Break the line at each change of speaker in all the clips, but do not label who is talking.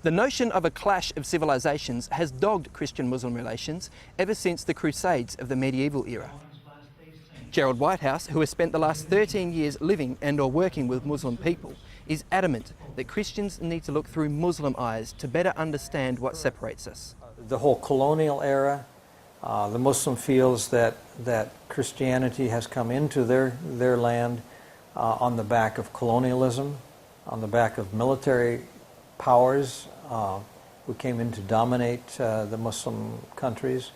The notion of a clash of civilizations has dogged Christian-Muslim relations ever since the Crusades of the medieval era. Jerald Whitehouse, who has spent the last 13 years living and/or working with Muslim people, is adamant that Christians need to look through Muslim eyes to better understand what separates us.
The whole colonial era, the Muslim feels that Christianity has come into their land on the back of colonialism, on the back of military powers who came in to dominate the Muslim countries.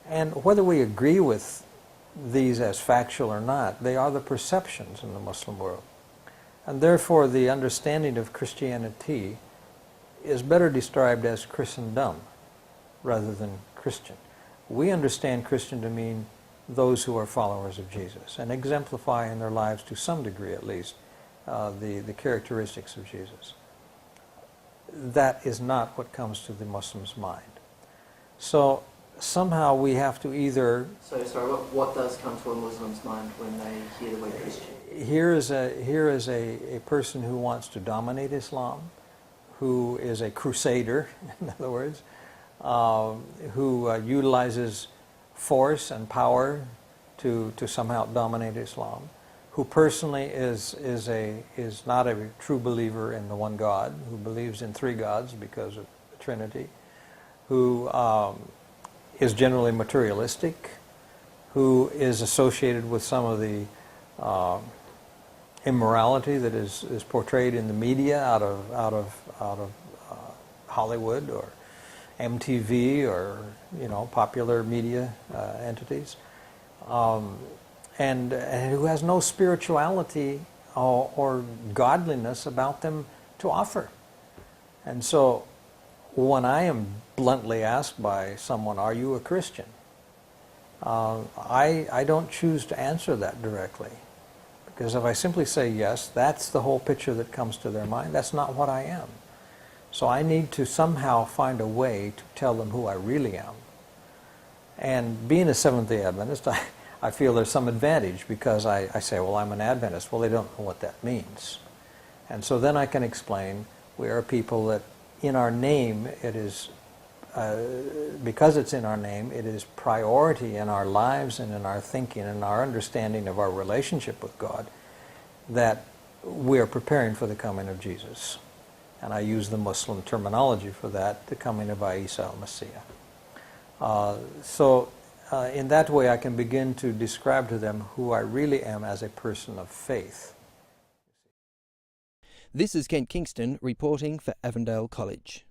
And whether we agree with these as factual or not, they are the perceptions in the Muslim world. And therefore the understanding of Christianity is better described as Christendom rather than Christian. We understand Christian to mean those who are followers of Jesus and exemplify in their lives to some degree at least the characteristics of Jesus. That is not what comes to the Muslim's mind. So somehow we have to either...
So sorry, what does come to a Muslim's mind when they hear the word Christian?
Here is a person who wants to dominate Islam, who is a crusader, in other words, who utilizes force and power to somehow dominate Islam, who personally is not a true believer in the one God, who believes in three gods because of the Trinity, who is generally materialistic, who is associated with some of the immorality that is portrayed in the media out of Hollywood or MTV or popular media entities, and who has no spirituality or godliness about them to offer. And so when I am bluntly asked by someone, "Are you a Christian?" I don't choose to answer that directly. Because if I simply say yes, that's the whole picture that comes to their mind. That's not what I am. So I need to somehow find a way to tell them who I really am. And being a Seventh-day Adventist, I feel there's some advantage because I say, well, I'm an Adventist. Well, they don't know what that means. And so then I can explain we are people that in our name it is, because it's in our name, it is priority in our lives and in our thinking and our understanding of our relationship with God that we are preparing for the coming of Jesus. And I use the Muslim terminology for that, the coming of Isa al-Masih. So in that way I can begin to describe to them who I really am as a person of faith.
This is Kent Kingston reporting for Avondale College.